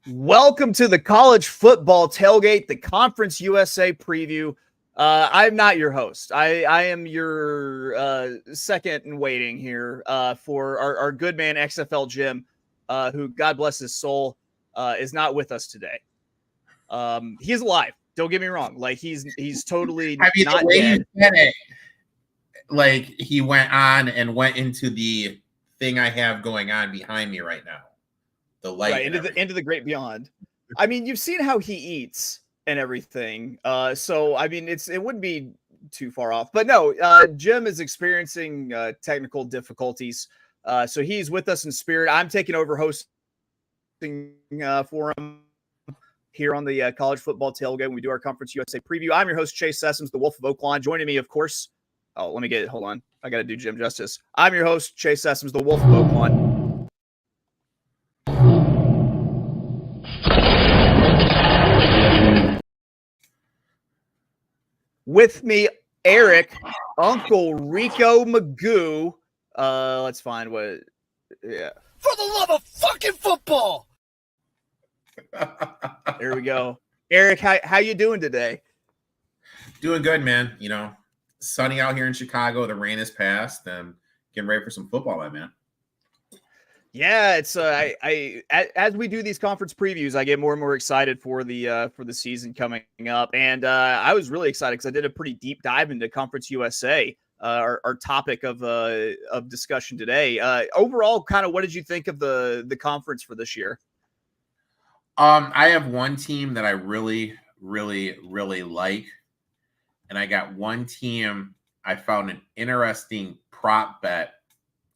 Welcome to the College Football Tailgate, the Conference USA preview. I'm not your host. I am your second in waiting here for our good man XFL Jim, who, God bless his soul, is not with us today. He's alive. Don't get me wrong. Like he's totally not the way dead. You said it, like he went on and went into the thing I have going on behind me right now. The light, right, into the great beyond. I mean, you've seen how he eats and everything. So I mean, it wouldn't be too far off. But no, Jim is experiencing technical difficulties. So he's with us in spirit. I'm taking over hosting for him here on the College Football Tailgate when we do our Conference USA preview. I'm your host, Chase Sessoms, the Wolf of Oaklawn. Joining me, of course. Oh, let me get it. Hold on. I got to do Jim justice. I'm your host, Chase Sessoms, the Wolf of Oaklawn. With me, Erik, Uncle Rico Magoo. Let's find what. Yeah. For the love of fucking football. There we go. Erik, how you doing today? Doing good, man. You know, sunny out here in Chicago. The rain has passed. And getting ready for some football, my man. Yeah, it's as we do these conference previews, I get more and more excited for the season coming up, and I was really excited because I did a pretty deep dive into Conference USA, our topic of discussion today. Overall, kind of, what did you think of the conference for this year? I have one team that I really, really, really like, and I got one team I found an interesting prop bet.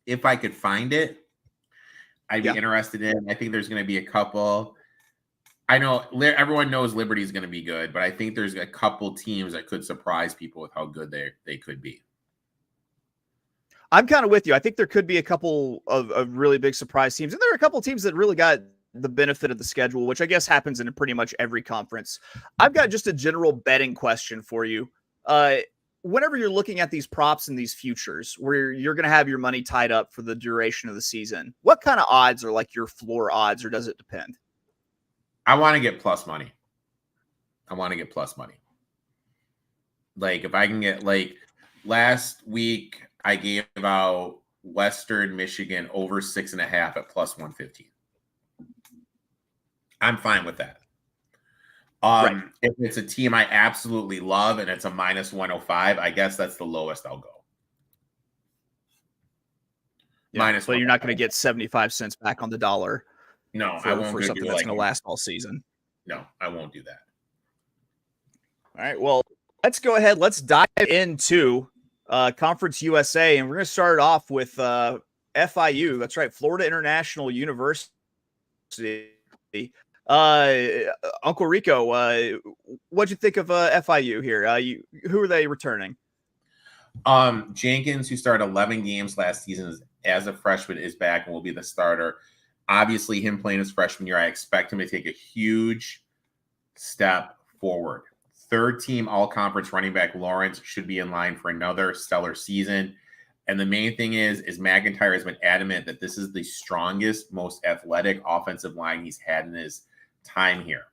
If I could find it, I'd be interested in. I think there's going to be a couple. I know everyone knows Liberty is going to be good, but I think there's a couple teams that could surprise people with how good they could be. I'm kind of with you. I think there could be a couple of really big surprise teams, and there are a couple teams that really got the benefit of the schedule, which I guess happens in pretty much every conference. I've got just a general betting question for you. Whenever you're looking at these props and these futures where you're going to have your money tied up for the duration of the season, what kind of odds are like your floor odds, or does it depend? I want to get plus money. Like if I can get, like last week, I gave out Western Michigan over 6.5 at plus 115. I'm fine with that. Right. If it's a team I absolutely love and it's a minus 105, I guess that's the lowest I'll go. Yeah, so you're not going to get 75 cents back on the dollar. No, I won't for something that's going to last all season. No, I won't do that. All right, well, let's go ahead. Let's dive into Conference USA, and we're going to start off with FIU. That's right, Florida International University. Uncle Rico, what'd you think of FIU here? Who are they returning? Jenkins, who started 11 games last season as a freshman, is back and will be the starter. Obviously, him playing his freshman year, I expect him to take a huge step forward. Third team all-conference running back Lawrence should be in line for another stellar season. And the main thing is McIntyre has been adamant that this is the strongest, most athletic offensive line he's had in his time here.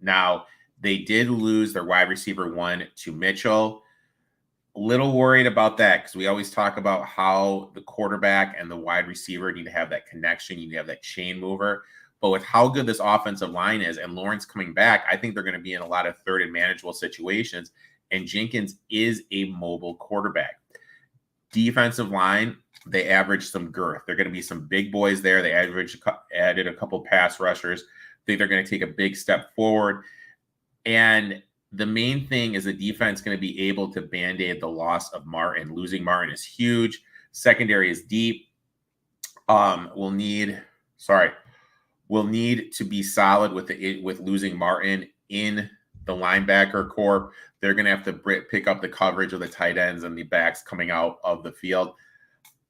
Now, they did lose their wide receiver 1 to Mitchell. A little worried about that because we always talk about how the quarterback and the wide receiver need to have that connection. You need to have that chain mover. But with how good this offensive line is and Lawrence coming back, I think they're going to be in a lot of third and manageable situations. And Jenkins is a mobile quarterback. Defensive line, they average some girth. They're going to be some big boys there. They added a couple pass rushers. I think they're going to take a big step forward. And the main thing is the defense going to be able to band-aid the loss of Martin. Losing Martin is huge. Secondary is deep. We'll need to be solid with losing Martin in the linebacker corps. They're going to have to pick up the coverage of the tight ends and the backs coming out of the field.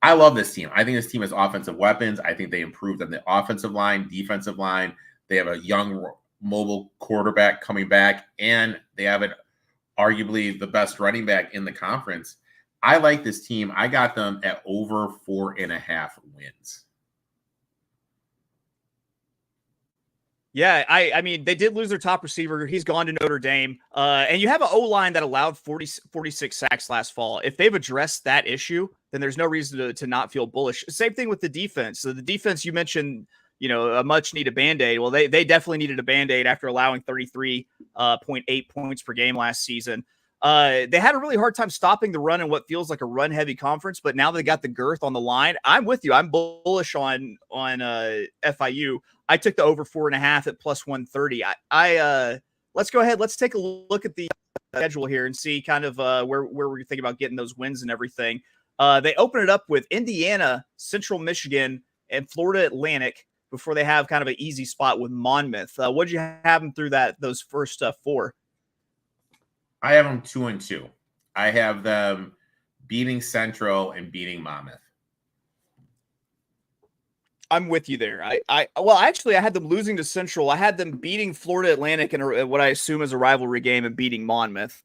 I love this team. I think this team has offensive weapons. I think they improved on the offensive line, defensive line. They have a young mobile quarterback coming back, and they have arguably the best running back in the conference. I like this team. I got them at over 4.5 wins. Yeah, I mean, they did lose their top receiver. He's gone to Notre Dame. And you have an O-line that allowed 46 sacks last fall. If they've addressed that issue, then there's no reason to not feel bullish. Same thing with the defense. So the defense, you mentioned, a much needed Band-Aid. Well, they definitely needed a Band-Aid after allowing 33.8 points per game last season. They had a really hard time stopping the run in what feels like a run-heavy conference, but now they got the girth on the line. I'm with you. I'm bullish on FIU. I took the over 4.5 at plus 130. Let's go ahead. Let's take a look at the schedule here and see kind of where we're thinking about getting those wins and everything. They open it up with Indiana, Central Michigan, and Florida Atlantic before they have kind of an easy spot with Monmouth. What'd you have them through those first four? I have them 2-2. I have them beating Central and beating Monmouth. I'm with you there. I had them losing to Central. I had them beating Florida Atlantic in what I assume is a rivalry game and beating Monmouth.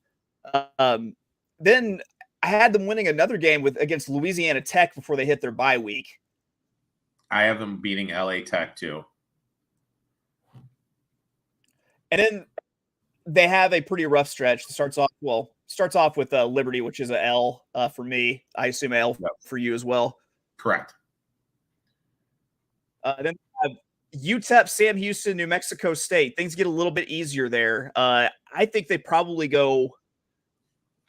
Then I had them winning another game against Louisiana Tech before they hit their bye week. I have them beating LA Tech too. And then they have a pretty rough stretch. Starts off with Liberty, which is a L for me. I assume a L for you as well. Correct. Then we have UTEP, Sam Houston, New Mexico State. Things get a little bit easier there. I think they probably go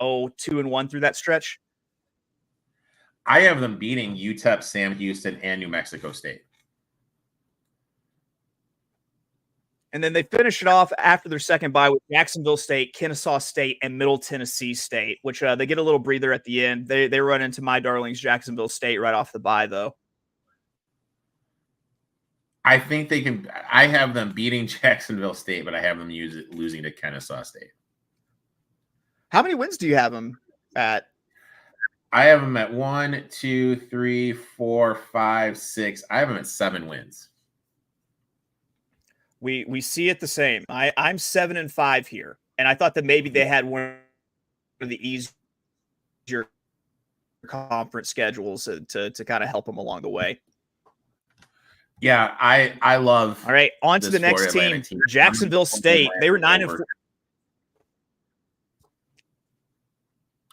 2-1 through that stretch. I have them beating UTEP, Sam Houston, and New Mexico State. And then they finish it off after their second bye with Jacksonville State, Kennesaw State, and Middle Tennessee State, which they get a little breather at the end. They run into my darlings, Jacksonville State, right off the bye, though. I think they can. I have them beating Jacksonville State, but I have them losing to Kennesaw State. How many wins do you have them at? I have them at 1, 2, 3, 4, 5, 6. I have them at 7 wins. We see it the same. I'm 7-5 here, and I thought that maybe they had one of the easier conference schedules to kind of help them along the way. Yeah, I love. All right, on to the next team, Jacksonville State. They were 9-4.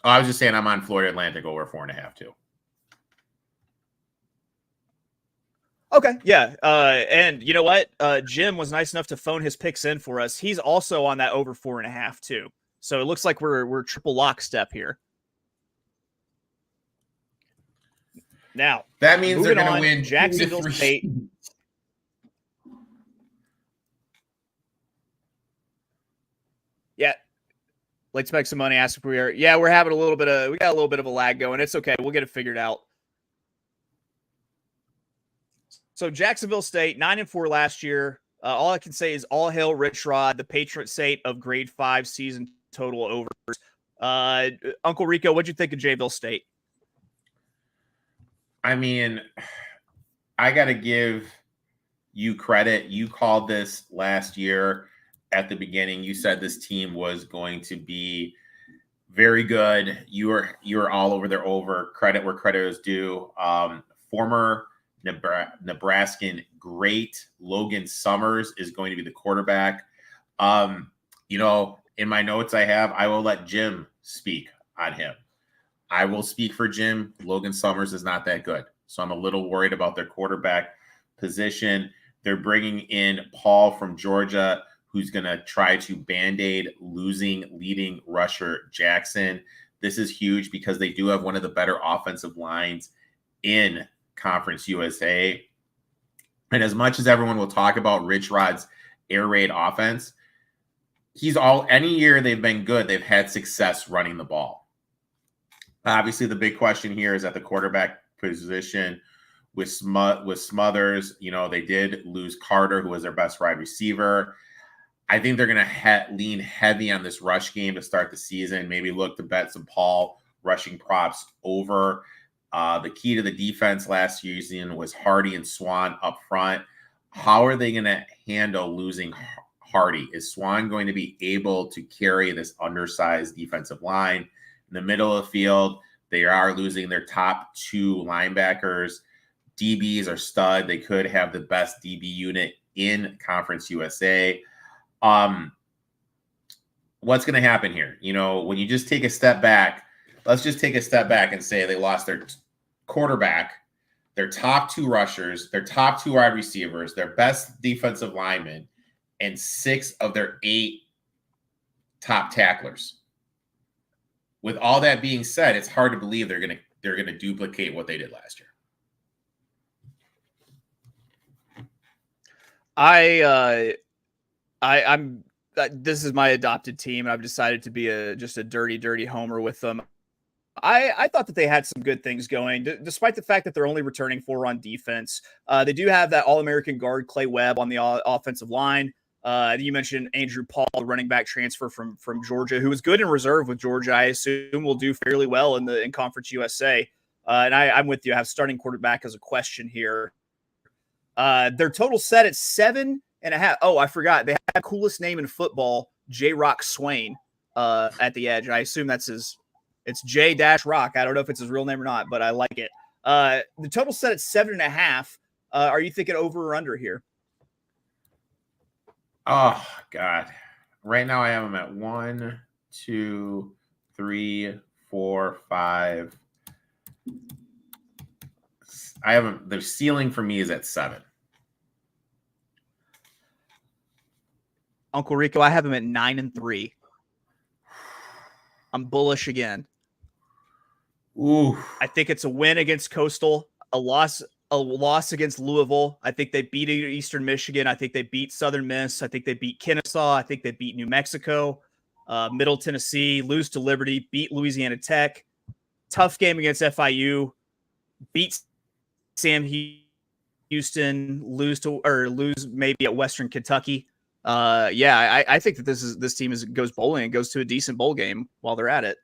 Oh, I was just saying I'm on Florida Atlantic over 4.5 too. Okay, yeah. And you know what? Jim was nice enough to phone his picks in for us. He's also on that over 4.5 too. So it looks like we're triple lockstep here. Now that means they're going to win Jacksonville State. Yeah. Let's make some money. Ask if we are. Yeah, we got a little bit of a lag going. It's okay. We'll get it figured out. So Jacksonville State, 9-4 last year. All I can say is all hail Rich Rod, the patron saint of grade 5 season total overs. Uncle Rico, what'd you think of Jayville State? I mean, I got to give you credit. You called this last year at the beginning. You said this team was going to be very good. You were all over their over. Credit where credit is due. Former Nebraskan great Logan Summers is going to be the quarterback. In my notes I will let Jim speak on him. I will speak for Jim. Logan Summers is not that good. So I'm a little worried about their quarterback position. They're bringing in Paul from Georgia, who's going to try to Band-Aid losing leading rusher Jackson. This is huge because they do have one of the better offensive lines in Conference USA. And as much as everyone will talk about Rich Rod's air raid offense, any year they've been good, they've had success running the ball. Obviously, the big question here is at the quarterback position with Smothers. They did lose Carter, who was their best wide receiver. I think they're going to lean heavy on this rush game to start the season. Maybe look to bet some Paul rushing props over. The key to the defense last season was Hardy and Swan up front. How are they going to handle losing Hardy? Is Swan going to be able to carry this undersized defensive line? In the middle of the field, they are losing their top 2 linebackers. DBs are stud. They could have the best DB unit in Conference USA. What's going to happen here? When you just take a step back, let's just take a step back and say they lost their quarterback, their top 2 rushers, their top 2 wide receivers, their best defensive linemen, and 6 of their 8 top tacklers. With all that being said, it's hard to believe they're going to duplicate what they did last year. I'm this is my adopted team, and I've decided to be just a dirty homer with them. I thought that they had some good things going, despite the fact that they're only returning 4 on defense. They do have that All-American guard Clay Webb on the offensive line. You mentioned Andrew Paul, the running back transfer from Georgia, who was good in reserve with Georgia. I assume will do fairly well in Conference USA. And I'm with you. I have starting quarterback as a question here. Their total set at 7.5. Oh, I forgot. They have the coolest name in football, J-Rock Swain, at the edge. I assume it's J-Rock. I don't know if it's his real name or not, but I like it. The total set at 7.5. Are you thinking over or under here? Oh, God. Right now I have them at 1, 2, 3, 4, 5. I have them. The ceiling for me is at 7. Uncle Rico, I have him at 9-3. I'm bullish again. Ooh. I think it's a win against Coastal, a loss against Louisville. I think they beat Eastern Michigan. I think they beat Southern Miss. I think they beat Kennesaw. I think they beat New Mexico, Middle Tennessee, lose to Liberty, beat Louisiana Tech. Tough game against FIU, beat Sam Houston, lose maybe at Western Kentucky. I think that this team goes bowling and goes to a decent bowl game while they're at it.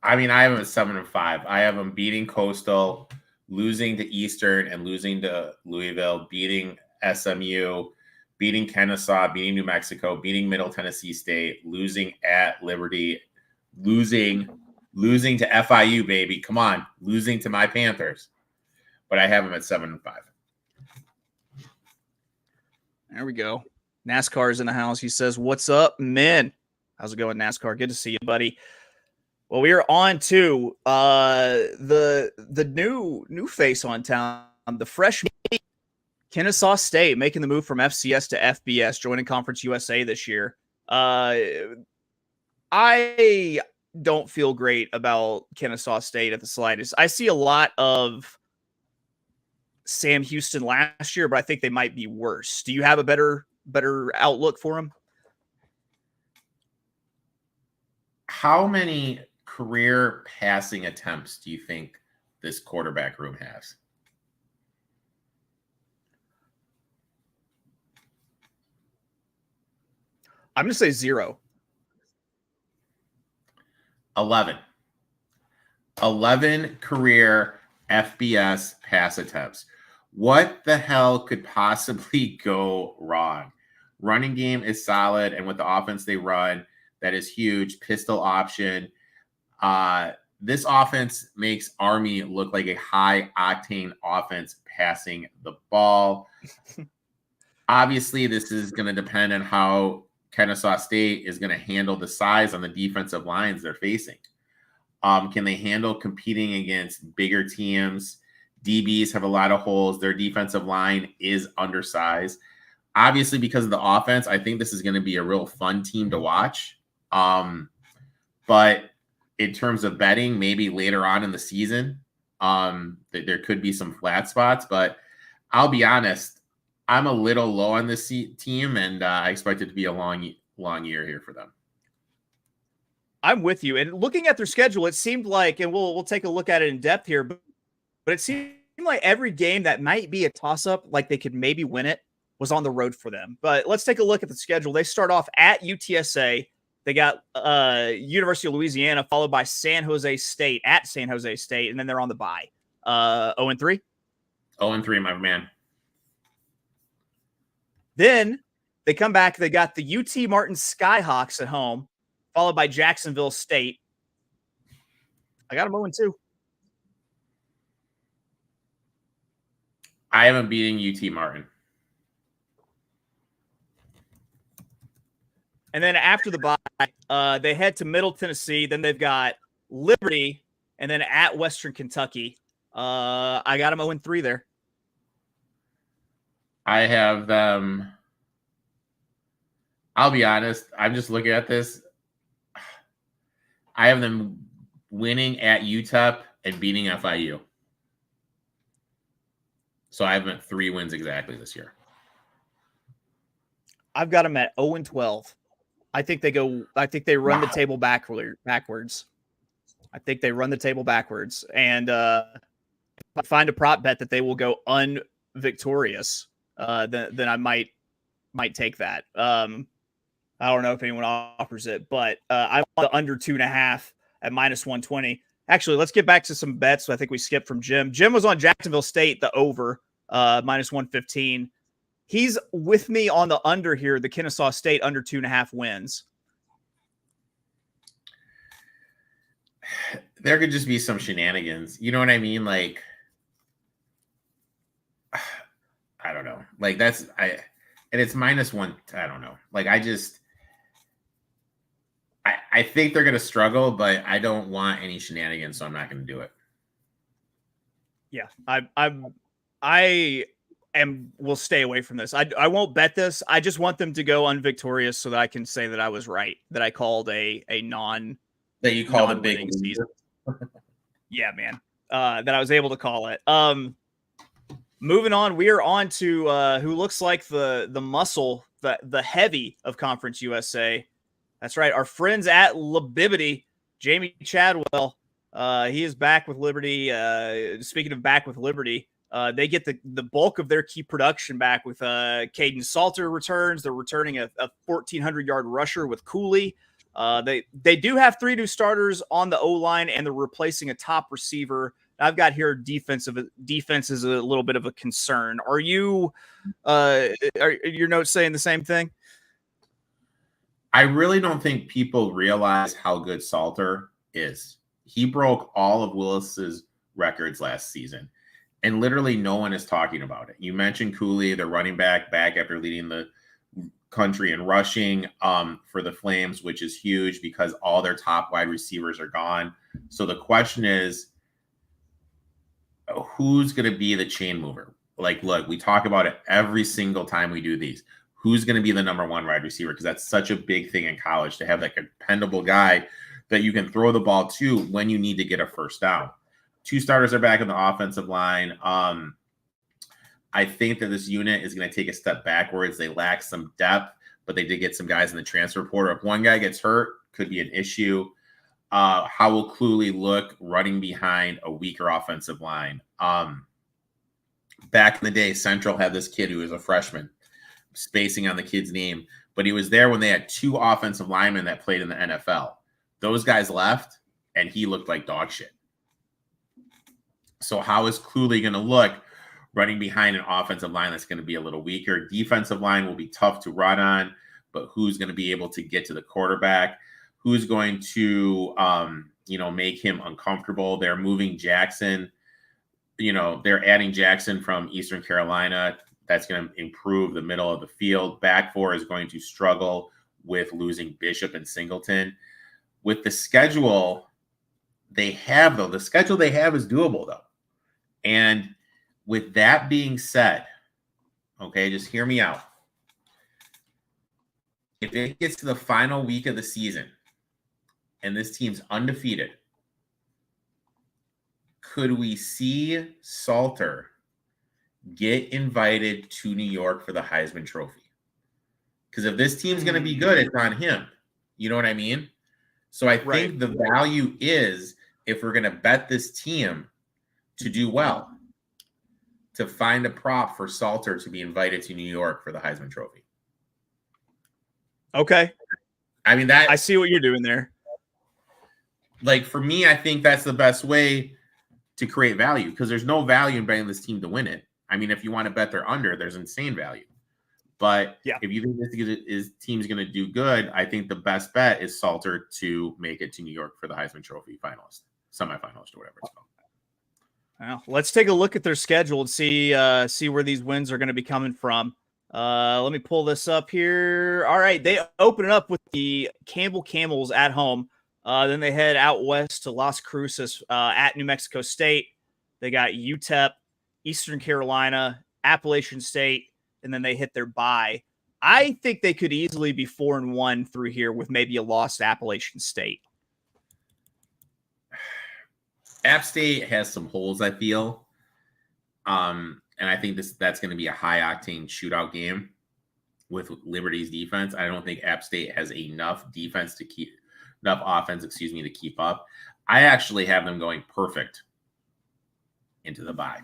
I mean, I have them at 7-5. I have them beating Coastal, losing to Eastern, and losing to Louisville, beating SMU, beating Kennesaw, beating New Mexico, beating Middle Tennessee State, losing at Liberty, losing to FIU, baby. Come on, losing to my Panthers. But I have them at 7-5. There we go. NASCAR's in the house. He says, "What's up, men? How's it going, NASCAR? Good to see you, buddy." Well, we are on to the new face on town, the freshman Kennesaw State, making the move from FCS to FBS, joining Conference USA this year. I don't feel great about Kennesaw State at the slightest. I see a lot of Sam Houston last year, but I think they might be worse. Do you have a better outlook for them? How many career passing attempts do you think this quarterback room has? I'm going to say 0. 11. 11 career FBS pass attempts. What the hell could possibly go wrong? Running game is solid, and with the offense they run, that is huge. Pistol option. This offense makes Army look like a high-octane offense passing the ball. Obviously, this is going to depend on how Kennesaw State is going to handle the size on the defensive lines they're facing. Can they handle competing against bigger teams? DBs have a lot of holes. Their defensive line is undersized. Obviously, because of the offense, I think this is going to be a real fun team to watch. But in terms of betting, maybe later on in the season, there could be some flat spots. But I'll be honest, I'm a little low on this team, and I expect it to be a long year here for them. I'm with you. And looking at their schedule, it seemed like, and we'll take a look at it in depth here, but it seemed like every game that might be a toss-up, like they could maybe win it, was on the road for them. But let's take a look at the schedule. They start off at UTSA. They got University of Louisiana, followed by San Jose State, at San Jose State, and then they're on the bye. 0-3? 0-3, my man. Then they come back. They got the UT Martin Skyhawks at home, followed by Jacksonville State. I got them 0-2. I have them beating UT Martin. And then after the bye, they head to Middle Tennessee. Then they've got Liberty, and then at Western Kentucky. I got them 0-3 there. I have them. I'll be honest. I'm just looking at this. I have them winning at UTEP and beating FIU. So I have them at 3 wins exactly this year. I've got them at 0-12. I think they run the table backwards. I think they run the table backwards. And if I find a prop bet that they will go unvictorious, then I might take that. I don't know if anyone offers it, but I want the under 2.5 at -120. Actually, let's get back to some bets. I think we skipped from Jim. Jim was on Jacksonville State, the over, -115. He's with me on the under here, the Kennesaw State under 2.5 wins. There could just be some shenanigans. You know what I mean? Like, I don't know. Like, and it's -1. I don't know. Like, I think they're going to struggle, but I don't want any shenanigans, so I'm not going to do it. Yeah, I will stay away from this. I won't bet this. I just want them to go unvictorious so that I can say that I was right, that I called a non that you called a big season. Yeah, man. That I was able to call it. Moving on, we are on to who looks like the muscle, the heavy of Conference USA. That's right. Our friends at Libibity, Jamie Chadwell. He is back with Liberty. Speaking of back with Liberty, they get the bulk of their key production back with Caden Salter returns. They're returning a 1,400-yard rusher with Cooley. They do have 3 new starters on the O-line, and they're replacing a top receiver. I've got here defense is a little bit of a concern. Are your notes saying the same thing? I really don't think people realize how good Salter is. He broke all of Willis's records last season, and literally no one is talking about it. You mentioned Cooley, the running back after leading the country in rushing for the Flames, which is huge because all their top wide receivers are gone. So the question is, who's going to be the chain mover? Like, look, we talk about it every single time we do these. Who's going to be the number 1 wide receiver? Because that's such a big thing in college, to have that dependable guy that you can throw the ball to when you need to get a first down. 2 starters are back in the offensive line. I think that this unit is going to take a step backwards. They lack some depth, but they did get some guys in the transfer portal. If one guy gets hurt, could be an issue. How will Cooley look running behind a weaker offensive line? Back in the day, Central had this kid who was a freshman, spacing on the kid's name, but he was there when they had 2 offensive linemen that played in the NFL. Those guys left, and he looked like dog shit. So how is Cooley going to look running behind an offensive line that's going to be a little weaker? Defensive line will be tough to run on, but who's going to be able to get to the quarterback? Who's going to, make him uncomfortable? They're moving Jackson. They're adding Jackson from Eastern Carolina. That's going to improve the middle of the field. Back 4 is going to struggle with losing Bishop and Singleton. With the schedule they have, though, the schedule they have is doable, though. And with that being said, okay, just hear me out. If it gets to the final week of the season and this team's undefeated, could we see Salter get invited to New York for the Heisman Trophy? Because if this team's going to be good, it's on him. You know what I mean? So I think the value is, if we're going to bet this team to do well, to find a prop for Salter to be invited to New York for the Heisman Trophy. Okay. I mean, I see what you're doing there. Like, for me, I think that's the best way to create value, because there's no value in betting this team to win it. I mean, if you want to bet they're under, there's insane value. But if you think this team's going to do good, I think the best bet is Salter to make it to New York for the Heisman Trophy finalist, semifinalist, or whatever it's called. Well, let's take a look at their schedule and see where these wins are going to be coming from. Let me pull this up here. All right, they open it up with the Campbell Camels at home. Then they head out west to Las Cruces at New Mexico State. They got UTEP, Eastern Carolina, Appalachian State, and then they hit their bye. I think they could easily be 4-1 through here with maybe a loss to Appalachian State. App State has some holes, I feel. And I think that's going to be a high-octane shootout game with Liberty's defense. I don't think App State has enough offense to keep up. I actually have them going perfect into the bye.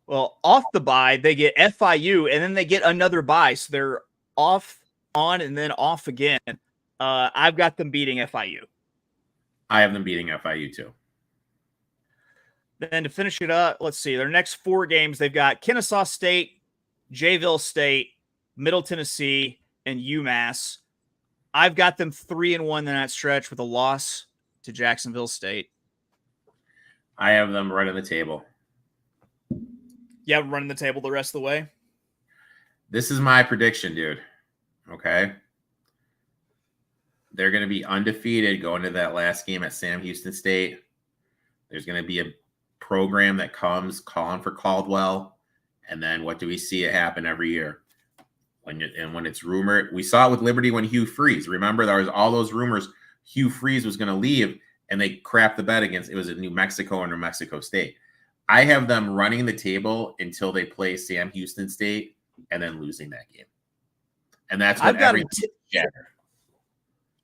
Well, off the bye, they get FIU, and then they get another bye. So they're off, on, and then off again. I've got them beating FIU. I have them beating FIU too. Then to finish it up, let's see. Their next 4 games, they've got Kennesaw State, Jayville State, Middle Tennessee, and UMass. I've got them 3-1 in that stretch with a loss to Jacksonville State. I have them right on the table. Yeah, running the table the rest of the way. This is my prediction, dude. Okay. They're going to be undefeated going to that last game at Sam Houston State. There's going to be a program that comes calling for Caldwell. And then what do we see it happen every year? When it's rumored, we saw it with Liberty when Hugh Freeze. Remember, there was all those rumors Hugh Freeze was going to leave, and they crapped the bet against it was at New Mexico or New Mexico State. I have them running the table until they play Sam Houston State and then losing that game. And that's what everything shattered.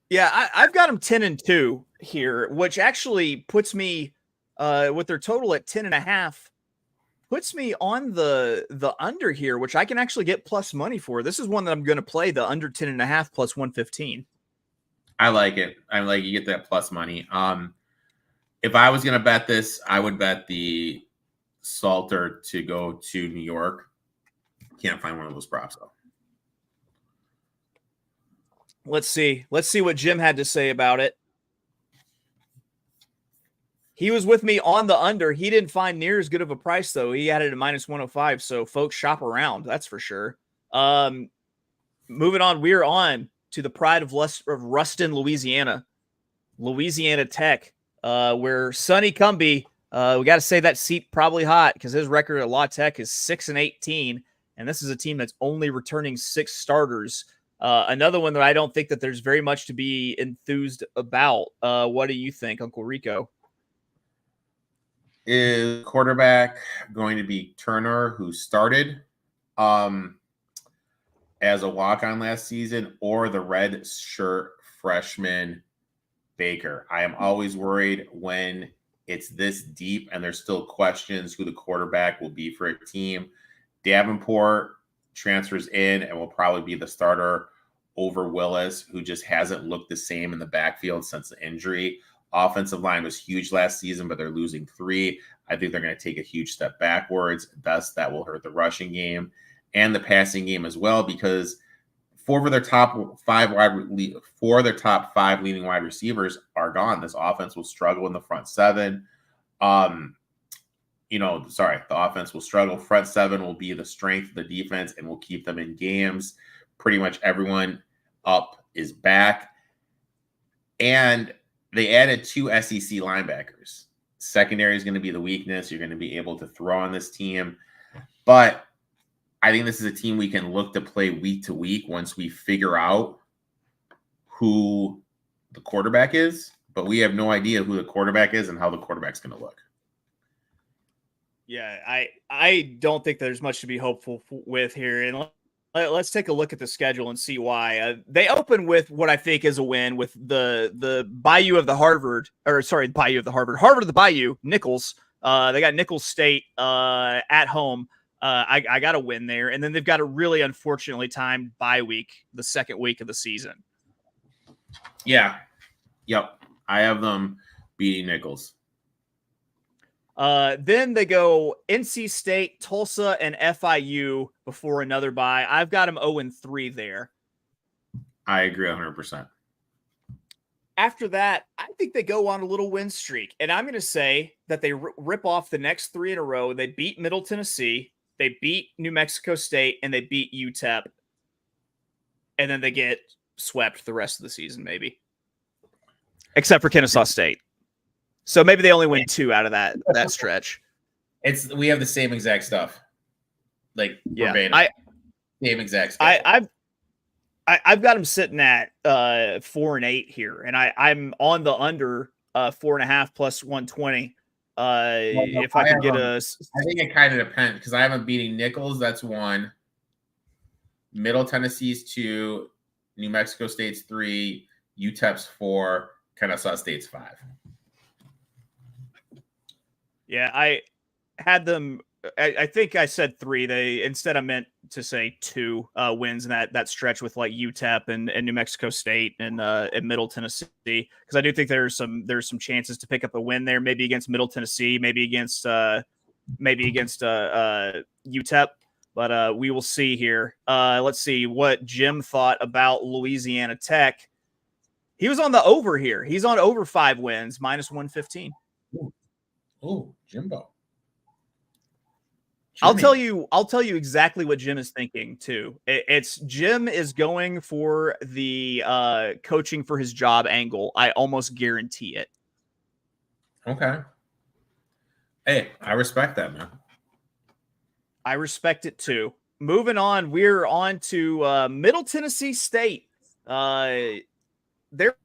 Yeah, I've got them 10-2 here, which actually puts me with their total at 10.5, puts me on the under here, which I can actually get plus money for. This is one that I'm going to play, the under 10.5 plus 115. I like it. I like you get that plus money. If I was going to bet this, I would bet the Salter to go to New York. Can't find one of those props though. Let's see what Jim had to say about it. He was with me on the under. He didn't find near as good of a price, though. He had it at -105, so folks shop around. That's for sure. Moving on, we're on to the pride of Ruston, Louisiana. Louisiana Tech, where Sonny Cumbie, we got to say that seat probably hot because his record at La Tech is 6-18, and this is a team that's only returning 6 starters. Another one that I don't think that there's very much to be enthused about. What do you think, Uncle Rico? Is quarterback going to be Turner, who started as a walk-on last season, or the red shirt freshman Baker? I am always worried when it's this deep and there's still questions who the quarterback will be for a team. Davenport transfers in and will probably be the starter over Willis, who just hasn't looked the same in the backfield since the injury. Offensive line was huge last season, but they're losing 3. I think they're going to take a huge step backwards. Thus, that will hurt the rushing game and the passing game as well, because 4 of their top 5 leading wide receivers are gone. This offense will struggle in the front 7. The offense will struggle. Front 7 will be the strength of the defense and will keep them in games. Pretty much everyone up is back. And they added 2 SEC linebackers. Secondary is going to be the weakness. You're going to be able to throw on this team. But I think this is a team we can look to play week to week once we figure out who the quarterback is. But we have no idea who the quarterback is and how the quarterback's going to look. Yeah, I don't think there's much to be hopeful with here. And let's take a look at the schedule and see why. They open with what I think is a win with the Bayou of the Harvard of the Bayou, Nichols. They got Nichols State at home. I got a win there. And then they've got a really unfortunately timed bye week, the second week of the season. Yeah. Yep. I have them beating Nichols. Then they go NC State, Tulsa, and FIU before another bye. I've got them 0-3 there. I agree 100%. After that, I think they go on a little win streak. And I'm going to say that they rip off the next 3 in a row. They beat Middle Tennessee, they beat New Mexico State, and they beat UTEP. And then they get swept the rest of the season, maybe. Except for Kennesaw State. So maybe they only win 2 out of that stretch. We have the same exact stuff. Like, verbatim. Same exact stuff. I've got them sitting at 4-8 here, and I'm on the under 4.5 plus 120. If I could get I think it kind of depends because I have them beating Nichols. That's 1. Middle Tennessee's 2. New Mexico State's 3. UTEP's 4. Kennesaw State's 5. Yeah, I had them. I think I said 3. Instead I meant to say 2 wins in that stretch with like UTEP and New Mexico State and Middle Tennessee, because I do think there's some chances to pick up a win there, maybe against Middle Tennessee, maybe against UTEP, but we will see here. Let's see what Jim thought about Louisiana Tech. He was on the over here. He's on over 5 wins, minus 115. Oh, Jimbo. I'll tell you exactly what Jim is thinking too. It's Jim is going for the coaching for his job angle. I almost guarantee it. Okay. Hey, I respect that, man. I respect it too. Moving on, we're on to Middle Tennessee State. They're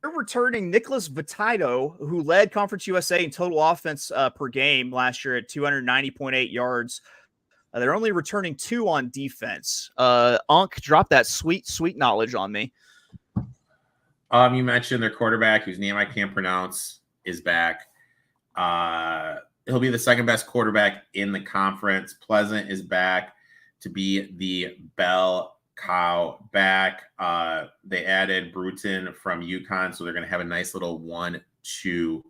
returning Nicholas Vitato, who led Conference USA in total offense per game last year at 290.8 yards. They're only returning 2 on defense. Unc, drop that sweet knowledge on me. You mentioned their quarterback, whose name I can't pronounce, is back. He'll be the second best quarterback in the conference. Pleasant is back to be the bell cow back. They added Bruton from UConn, so they're going to have a nice little 1-2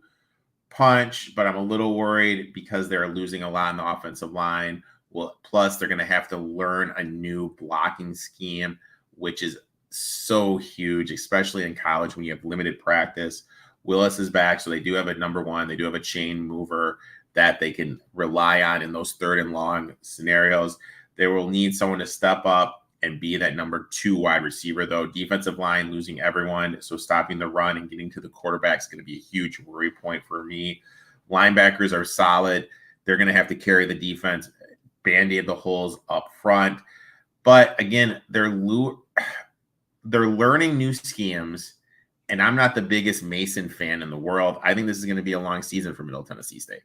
punch. But I'm a little worried because they're losing a lot in the offensive line. Well, plus they're going to have to learn a new blocking scheme, which is so huge, especially in college when you have limited practice. Willis is back, so they do have a number 1. They do have a chain mover that they can rely on in those 3rd and long scenarios. They will need someone to step up and be that number 2 wide receiver, though. Defensive line losing everyone, so stopping the run and getting to the quarterback is going to be a huge worry point for me. Linebackers are solid. They're going to have to carry the defense, band-aid the holes up front. But again, they're learning new schemes, and I'm not the biggest Mason fan in the world. I think this is going to be a long season for Middle Tennessee State.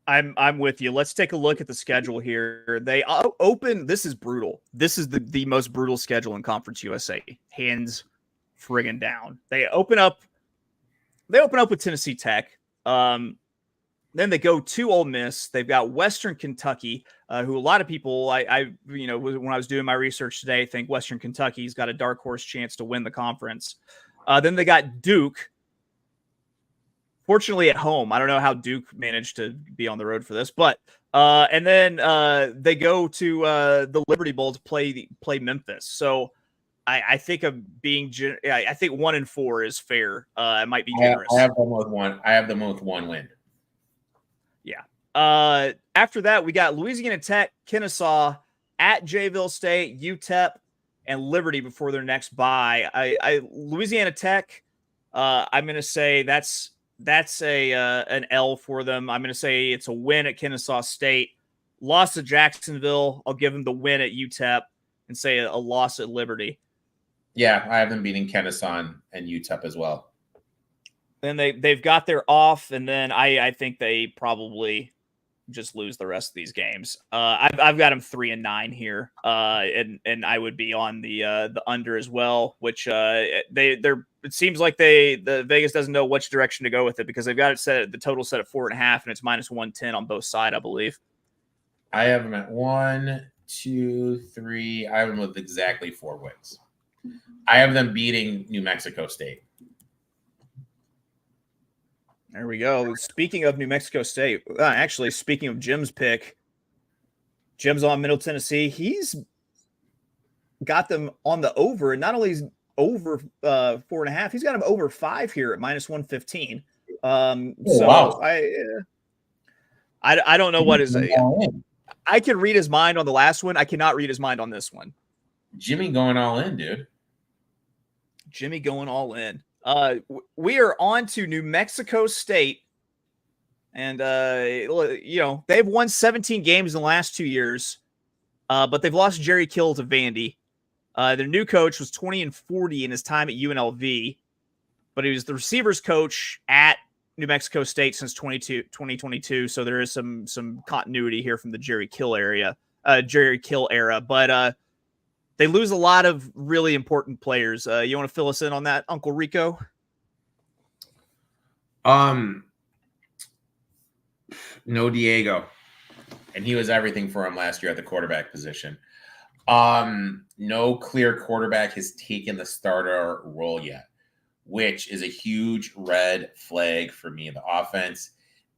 I'm with you. Let's take a look at the schedule here. They open. This is brutal. This is the most brutal schedule in Conference USA. Hands friggin' down. They open up with Tennessee Tech. Then they go to Ole Miss. They've got Western Kentucky, who a lot of people, when I was doing my research today, think Western Kentucky's got a dark horse chance to win the conference. Then they got Duke. Fortunately, at home. I don't know how Duke managed to be on the road for this, but and then they go to the Liberty Bowl to play Memphis. So I think I think 1-4 is fair. It might be generous. I have them with 1. I have them with 1 win. Yeah. After that, we got Louisiana Tech, Kennesaw, at Jayville State, UTEP, and Liberty before their next bye. Louisiana Tech, I'm going to say that's an L for them. I'm going to say it's a win at Kennesaw State, loss at Jacksonville. I'll give them the win at UTEP and say a loss at Liberty. Yeah, I have them beating Kennesaw and UTEP as well. Then they've got their off, and then I think they probably just lose the rest of these games. I've got them 3-9 here, and I would be on the under as well. Which it seems like the Vegas doesn't know which direction to go with it because they've got it set at the total set at 4.5, and it's minus 110 on both sides, I believe. I have them at 1, 2, 3. I have them with exactly 4 wins. I have them beating New Mexico State. There we go. Speaking of New Mexico State, actually, speaking of Jim's pick, Jim's on Middle Tennessee. He's got them on the over, and not only over 4.5. He's got him over 5 here at minus 115. Oh, So wow. I don't know what is. All in. I can read his mind on the last one. I cannot read his mind on this one. Jimmy going all in, dude. Jimmy going all in. We are on to New Mexico State. And, they've won 17 games in the last 2 years, but they've lost Jerry Kill to Vandy. Their new coach was 20-40 in his time at UNLV, but he was the receivers coach at New Mexico State since 2022. So there is some continuity here from the Jerry Kill era. But they lose a lot of really important players. You want to fill us in on that, Uncle Rico? No Diego, and he was everything for him last year at the quarterback position. No clear quarterback has taken the starter role yet, which is a huge red flag for me. The offense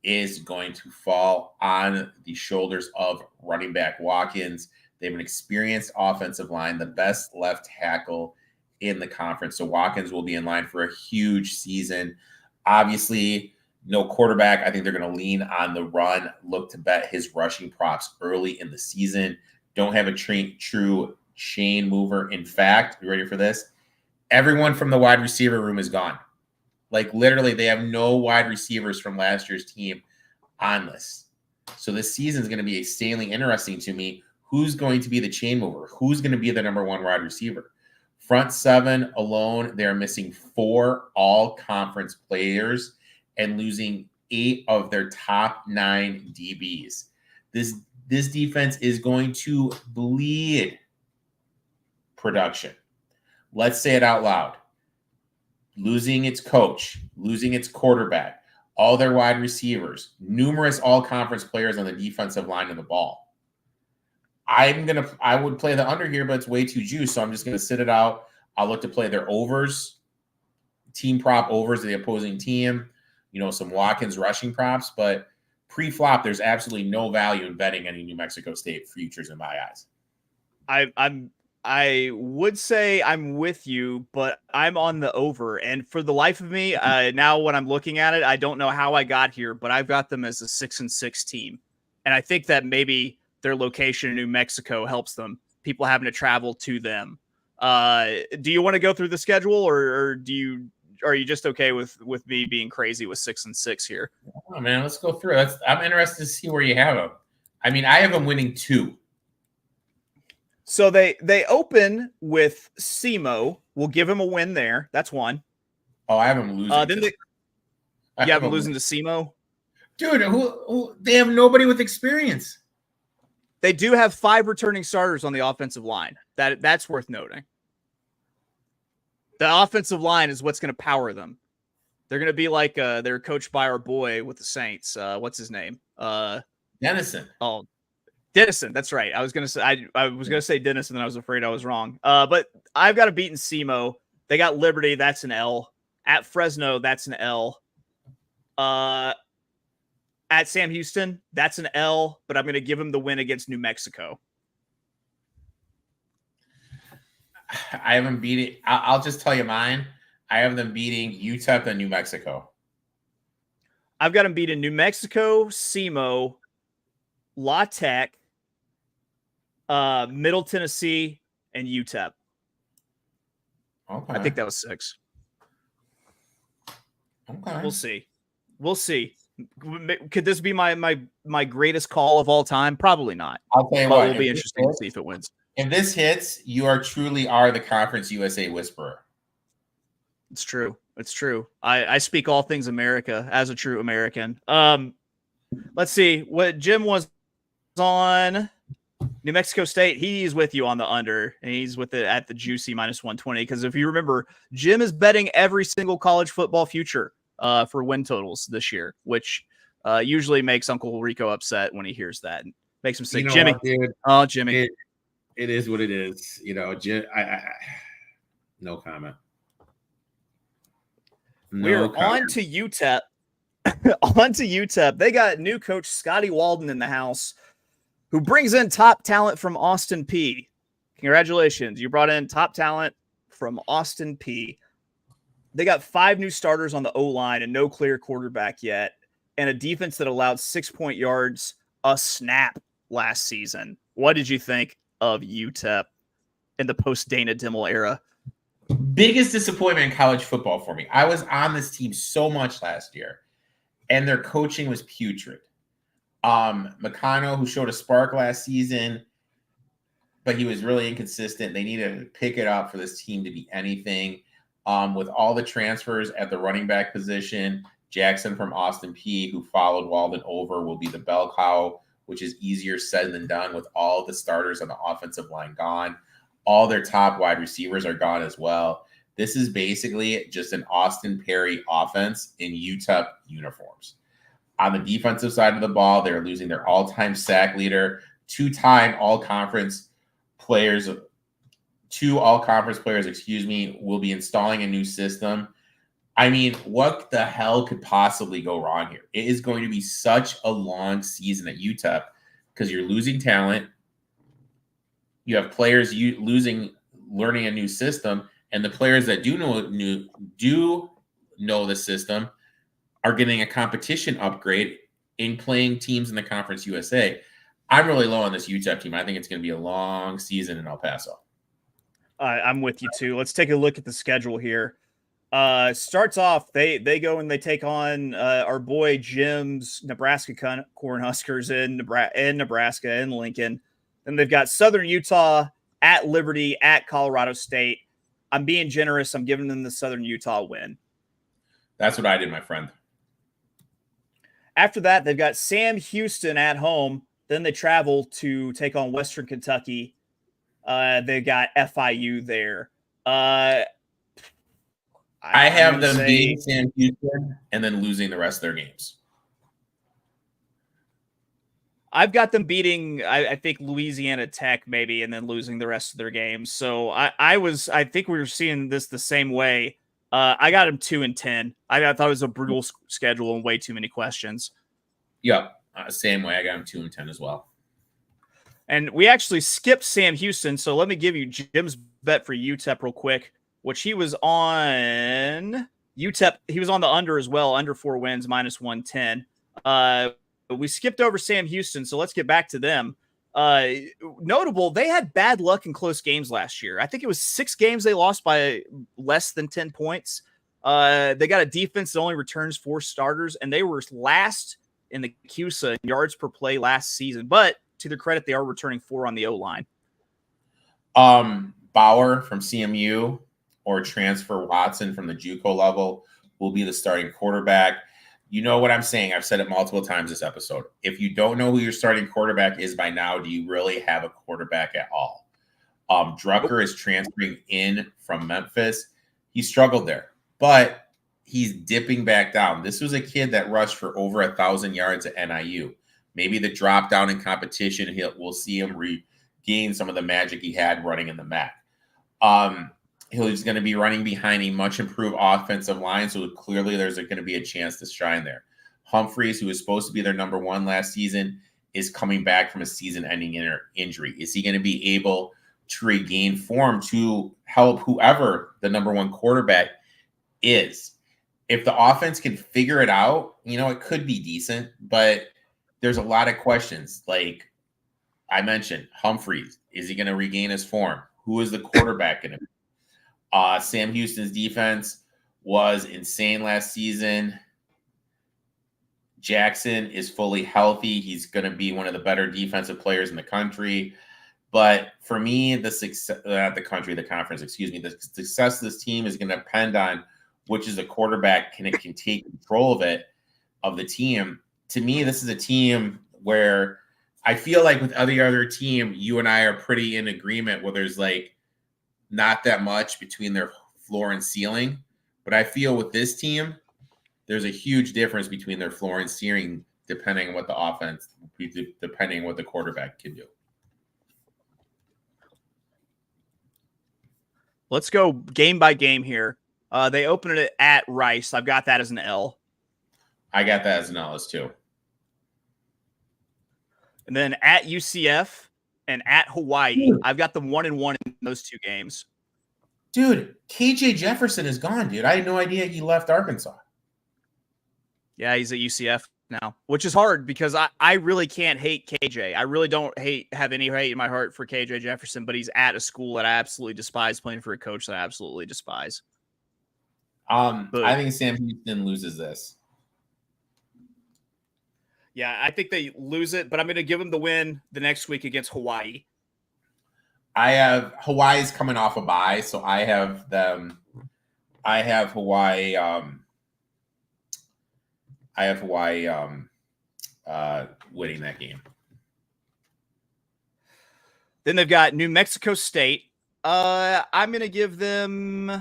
is going to fall on the shoulders of running back Watkins. They have an experienced offensive line, the best left tackle in the conference. So Watkins will be in line for a huge season. Obviously, no quarterback. I think they're going to lean on the run, look to bet his rushing props early in the season. Don't have a true chain mover. In fact, you ready for this? Everyone from the wide receiver room is gone. Like literally, they have no wide receivers from last year's team on this. So this season is going to be extremely interesting to me. Who's going to be the chain mover? Who's going to be the number one wide receiver? Front seven alone, they're missing 4 all-conference players and losing 8 of their top 9 DBs. This defense is going to bleed production. Let's say it out loud. Losing its coach, losing its quarterback, all their wide receivers, numerous all-conference players on the defensive line of the ball. I would play the under here, but it's way too juice, so I'm just going to sit it out. I'll look to play their overs, team prop overs of the opposing team, some Watkins rushing props, but pre-flop, there's absolutely no value in betting any New Mexico State futures in my eyes. I would say I'm with you, but I'm on the over. And for the life of me, now when I'm looking at it, I don't know how I got here, but I've got them as a 6-6 team. And I think that maybe their location in New Mexico helps them. People having to travel to them. Do you want to go through the schedule, or are you just okay with me being crazy with 6-6 here? Oh man, let's go through it. I'm interested to see where you have them. I mean, I have them winning 2. So they open with SEMO. We'll give him a win there. That's 1. Oh, I have them losing. Then you have them losing to SEMO? Dude, who they have nobody with experience. They do have 5 returning starters on the offensive line. That's worth noting. The offensive line is what's going to power them. They're going to be like they're coached by our boy with the Saints. What's his name? Dennison. Oh, Dennison. That's right. I was going to say I was going to say Dennison, and I was afraid I was wrong. But I've got to beat in SEMO. They got Liberty. That's an L. At Fresno, that's an L. At Sam Houston, that's an L. But I'm going to give him the win against New Mexico. I have them beating. I'll just tell you mine. I have them beating UTEP and New Mexico. I've got them beating New Mexico, SEMO, La Tech, Middle Tennessee, and UTEP. Okay. I think that was 6. Okay. We'll see. Could this be my greatest call of all time? Probably not. I'll tell you but what. It'll be interesting to see if it wins. If this hits, you are truly the Conference USA whisperer. It's true. It's true. I speak all things America as a true American. Let's see what Jim was on. New Mexico State. He's with you on the under, and he's with it at the juicy minus 120. Because if you remember, Jim is betting every single college football future for win totals this year, which usually makes Uncle Rico upset when he hears that. And makes him say, Jimmy. What, dude? Oh, Jimmy. It is what it is. Jim, no comment. We're on to UTEP. On to UTEP. They got new coach Scotty Walden in the house, who brings in top talent from Austin P. Congratulations. You brought in top talent from Austin P. They got 5 new starters on the O-line and no clear quarterback yet, and a defense that allowed 6 yards a snap last season. What did you think of UTEP in the post-Dana Dimmel era? Biggest disappointment in college football for me. I was on this team so much last year, and their coaching was putrid. McConnell, who showed a spark last season, but he was really inconsistent. They needed to pick it up for this team to be anything. With all the transfers at the running back position, Jackson from Austin P, who followed Walden over, will be the bell cow, which is easier said than done with all the starters on the offensive line gone. All their top wide receivers are gone as well. This is basically just an Austin Perry offense in UTEP uniforms. On the defensive side of the ball, they're losing their all-time sack leader, two all-conference players, will be installing a new system. I mean, what the hell could possibly go wrong here? It is going to be such a long season at UTEP because you're losing talent. You have players learning a new system, and the players that do know the system are getting a competition upgrade in playing teams in the Conference USA. I'm really low on this UTEP team. I think it's going to be a long season in El Paso. I'm with you too. Let's take a look at the schedule here. Starts off, they go and they take on our boy Jim's Nebraska Cornhuskers in Nebraska and Lincoln. Then they've got Southern Utah at Liberty at Colorado State. I'm being generous. I'm giving them the Southern Utah win. That's what I did, my friend. After that, they've got Sam Houston at home. Then they travel to take on Western Kentucky. They've got FIU there. I have them beating Sam Houston and then losing the rest of their games. I've got them beating, I think, Louisiana Tech maybe, and then losing the rest of their games. So I think we were seeing this the same way. I got them 2-10. I thought it was a brutal schedule and way too many questions. Yep, same way. I got them 2-10 as well. And we actually skipped Sam Houston, so let me give you Jim's bet for UTEP real quick, which he was on UTEP. He was on the under as well, under 4 wins, -110. We skipped over Sam Houston, so let's get back to them. Notable, they had bad luck in close games last year. I think it was 6 games they lost by less than 10 points. They got a defense that only returns 4 starters, and they were last in the CUSA in yards per play last season. But to their credit, they are returning 4 on the O-line. Bauer from CMU or transfer Watson from the JUCO level will be the starting quarterback. You know what I'm saying. I've said it multiple times this episode. If you don't know who your starting quarterback is by now, do you really have a quarterback at all? Drucker is transferring in from Memphis. He struggled there, but he's dipping back down. This was a kid that rushed for over 1,000 yards at NIU. Maybe the drop down in competition, we'll see him regain some of the magic he had running in the MAC. He's going to be running behind a much improved offensive line, so clearly there's going to be a chance to shine there. Humphreys, who was supposed to be their number 1 last season, is coming back from a season-ending injury. Is he going to be able to regain form to help whoever the number 1 quarterback is? If the offense can figure it out, it could be decent, but there's a lot of questions. Like I mentioned, Humphreys, is he going to regain his form? Who is the quarterback going to be? Sam Houston's defense was insane last season. Jackson is fully healthy. He's going to be one of the better defensive players in the country. But for me, the success of this team is going to depend on which is the quarterback can take control of the team. To me, this is a team where I feel like with every other team, you and I are pretty in agreement where there's like not that much between their floor and ceiling. But I feel with this team, there's a huge difference between their floor and ceiling depending on what the quarterback can do. Let's go game by game here. They opened it at Rice. I've got that as an L. I got that as an L as too. And then at UCF and at Hawaii, I've got them 1-1 in those 2 games. Dude, KJ Jefferson is gone, dude. I had no idea he left Arkansas. Yeah, he's at UCF now, which is hard because I really can't hate KJ. I really don't have any hate in my heart for KJ Jefferson, but he's at a school that I absolutely despise, playing for a coach that I absolutely despise. I think Sam Houston loses this. Yeah, I think they lose it, but I'm going to give them the win the next week against Hawaii. I have Hawaii's coming off a bye, so I have them. I have Hawaii. Winning that game. Then they've got New Mexico State. I'm going to give them. I'm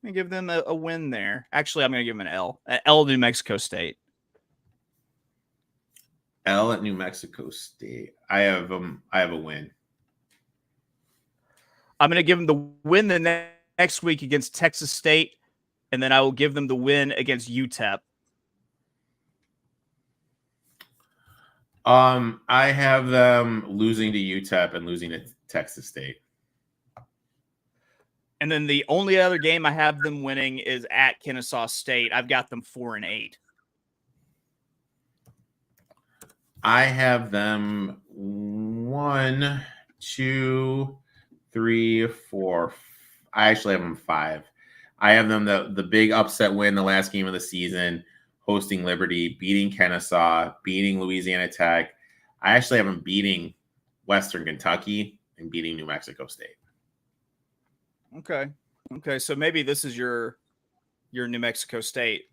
going to give them a win there. Actually, I'm going to give them an L. An L, New Mexico State. L at New Mexico State. I have a win. I'm going to give them the win the next week against Texas State, and then I will give them the win against UTEP. I have them losing to UTEP and losing to Texas State. And then the only other game I have them winning is at Kennesaw State. I've got them 4-8. I have them 1, 2, 3, 4. I actually have them 5. I have them the big upset win the last game of the season, hosting Liberty, beating Kennesaw, beating Louisiana Tech. I actually have them beating Western Kentucky and beating New Mexico State. Okay. So maybe this is your New Mexico State,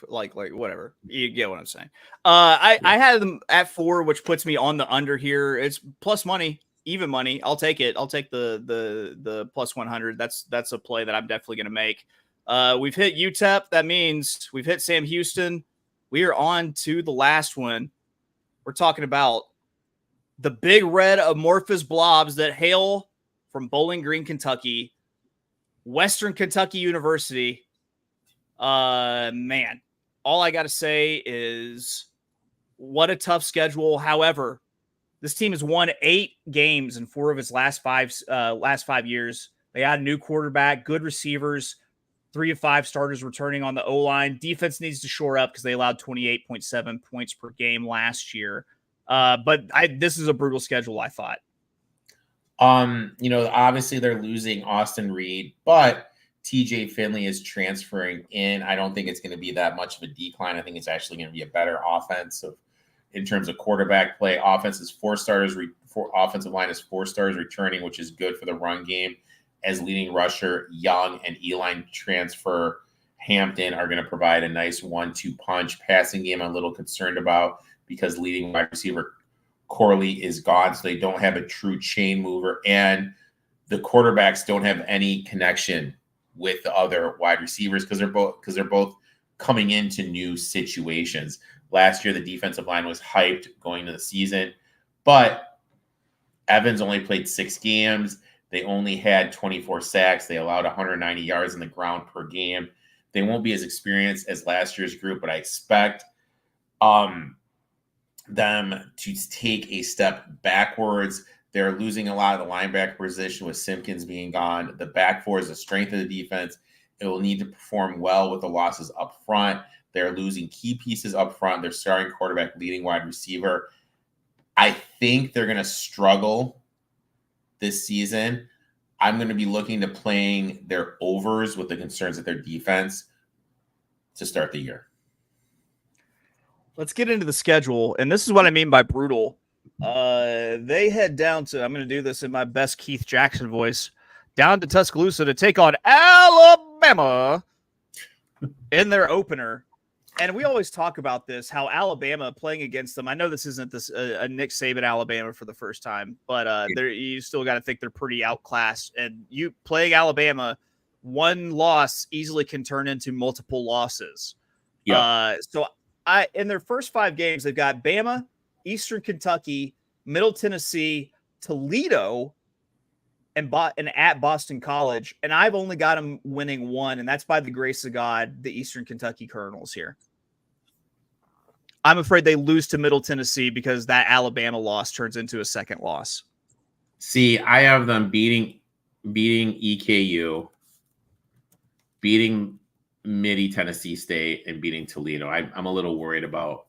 like whatever. You get what I'm saying. I had them at 4, which puts me on the under here. It's plus money, even money. I'll take it. I'll take the plus 100. That's a play that I'm definitely going to make. We've hit UTEP. That means we've hit Sam Houston. We are on to the last one. We're talking about the big red amorphous blobs that hail from Bowling Green, Kentucky, Western Kentucky University. Man, all I got to say is what a tough schedule. However, this team has won 8 games in 4 of its last 5 years. They had a new quarterback, good receivers, 3 of 5 starters returning on the O-line. Defense needs to shore up because they allowed 28.7 points per game last year. But this is a brutal schedule, I thought. Obviously they're losing Austin Reed, but TJ Finley is transferring in. I don't think it's going to be that much of a decline. I think it's actually going to be a better offensive in terms of quarterback play. Offensive line is 4 stars returning, which is good for the run game, as leading rusher Young and Eline transfer Hampton are going to provide a nice 1-2 punch. Passing game I'm a little concerned about because leading wide receiver Corley is gone, so they don't have a true chain mover, and the quarterbacks don't have any connection with the other wide receivers because they're both coming into new situations. Last year, the defensive line was hyped going into the season, but Evans only played 6 games. They only had 24 sacks. They allowed 190 yards in the ground per game. They won't be as experienced as last year's group, but I expect them to take a step backwards. They're losing a lot of the linebacker position with Simpkins being gone. The back 4 is the strength of the defense. It will need to perform well with the losses up front. They're losing key pieces up front. They're starting quarterback, leading wide receiver. I think they're going to struggle this season. I'm going to be looking to playing their overs with the concerns of their defense to start the year. Let's get into the schedule, and this is what I mean by brutal. They head down to, I'm going to do this in my best Keith Jackson voice, down to Tuscaloosa to take on Alabama in their opener. And we always talk about this, how Alabama playing against them. I know this isn't a Nick Saban Alabama for the first time, but you still got to think they're pretty outclassed. And you playing Alabama, one loss easily can turn into multiple losses. Yeah. In their first 5 games, they've got Bama, Eastern Kentucky, Middle Tennessee, Toledo, and at Boston College. And I've only got them winning 1, and that's by the grace of God, the Eastern Kentucky Colonels here. I'm afraid they lose to Middle Tennessee because that Alabama loss turns into a second loss. See, I have them beating beating EKU, beating Midi Tennessee State, and beating Toledo. I'm a little worried about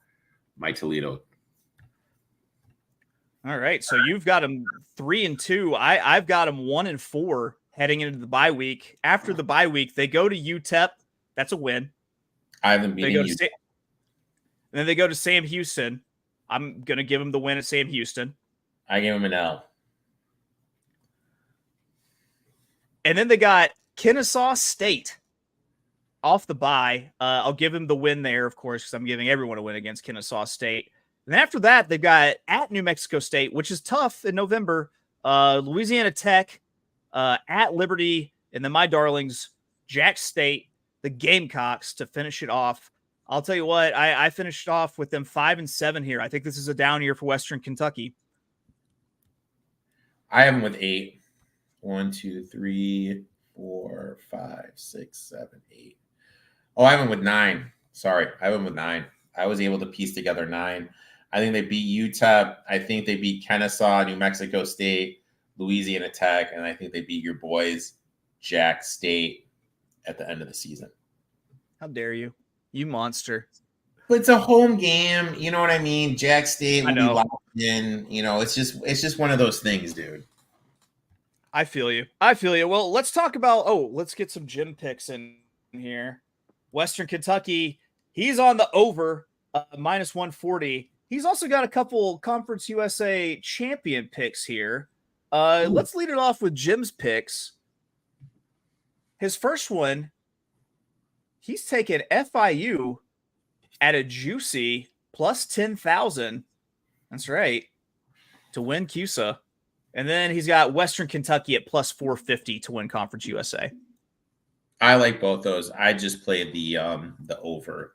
my Toledo. All right, so you've got them 3-2. I've got them 1-4 heading into the bye week. After the bye week, they go to UTEP. That's a win. I haven't beaten you. And then they go to Sam Houston. I'm gonna give them the win at Sam Houston. I gave them an L. And then they got Kennesaw State off the bye. I'll give them the win there, of course, because I'm giving everyone a win against Kennesaw State. And then after that, they've got at New Mexico State, which is tough in November, Louisiana Tech, at Liberty, and then my darlings, Jack State, the Gamecocks to finish it off. I'll tell you what, I finished off with them 5-7 here. I think this is a down year for Western Kentucky. I have them with 8. 1, 2, 3, 4, 5, 6, 7, 8. Oh, I have them with 9. Sorry, I have them with 9. I was able to piece together 9. I think they beat UTEP. I think they beat Kennesaw, New Mexico State, Louisiana Tech, and I think they beat your boys, Jack State, at the end of the season. How dare you? You monster. But it's a home game. You know what I mean? Jack State will be locked in. You know, it's just one of those things, dude. I feel you. Well, let's talk about, let's get some Jim picks in here. Western Kentucky, he's on the over, minus 140. He's also got a couple Conference USA champion picks here. Let's lead it off with Jim's picks. His first one, he's taken FIU at a juicy plus 10,000. That's right. To win CUSA. And then he's got Western Kentucky at plus 450 to win Conference USA. I like both those. I just played the over.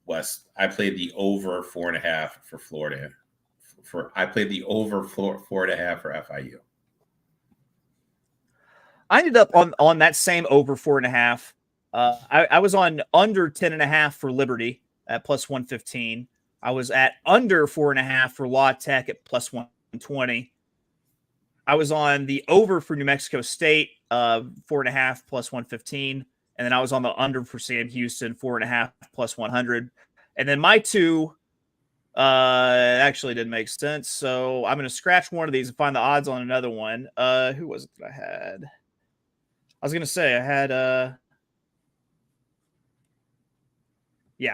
I played the over 4.5 for Florida. I played the over 4.5 for FIU. I ended up on that same over 4.5. I was on under 10.5 for Liberty at plus 115. I was at under 4.5 for La Tech at plus 120. I was on the over for New Mexico State, 4.5 plus 115. And then I was on the under for Sam Houston, 4.5 plus 100. And then my two actually didn't make sense. So I'm going to scratch one of these and find the odds on another one. Who was it that I had? I was going to say I had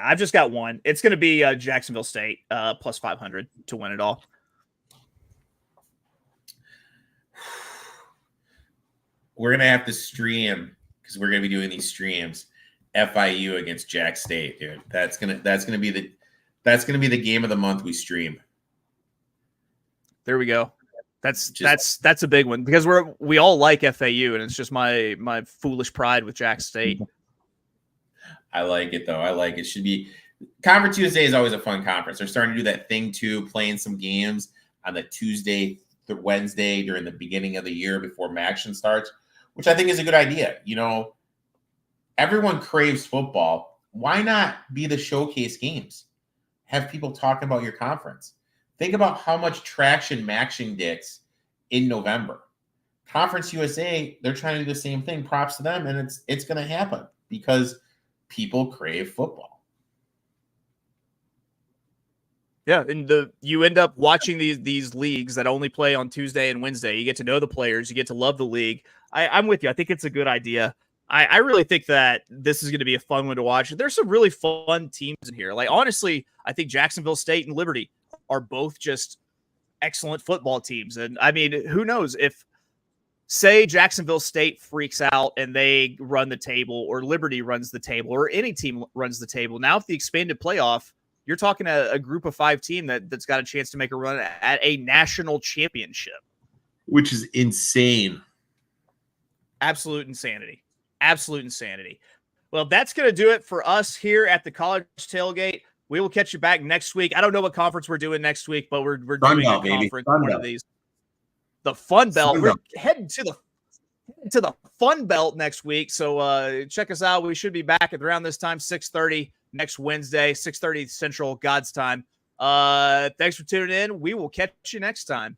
I've just got one. It's going to be Jacksonville State plus 500 to win it all. We're going to have to stream because we're going to be doing these streams. FIU against Jack State, dude. That's going to be the game of the month we stream. There we go. That's a big one because we all like FAU, and it's just my foolish pride with Jack State. I like it though. I like it. Should be Conference USA is always a fun conference. They're starting to do that thing too, playing some games on the Tuesday, the Wednesday during the beginning of the year before Maction starts, which I think is a good idea. You know, everyone craves football. Why not be the showcase games? Have people talking about your conference. Think about how much traction Maction gets in November. Conference USA, they're trying to do the same thing. Props to them, and it's going to happen because people crave football. Yeah, and you end up watching these leagues that only play on Tuesday and Wednesday. You get to know the players. You get to love the league. I'm with you. I think it's a good idea. I really think that this is going to be a fun one to watch. There's some really fun teams in here. Like, honestly, I think Jacksonville State and Liberty are both just excellent football teams. And, I mean, who knows if, say, Jacksonville State freaks out and they run the table, or Liberty runs the table, or any team runs the table. Now, if the expanded playoff, you're talking a group of 5 team that's got a chance to make a run at a national championship. Which is insane. Absolute insanity. Absolute insanity. Well, that's going to do it for us here at the College Tailgate. We will catch you back next week. I don't know what conference we're doing next week, but we're doing a conference. One of these. The Fun Belt. We're heading to the Fun Belt next week. So check us out. We should be back at around this time, 6:30 next Wednesday, 6:30 Central God's time. Thanks for tuning in. We will catch you next time.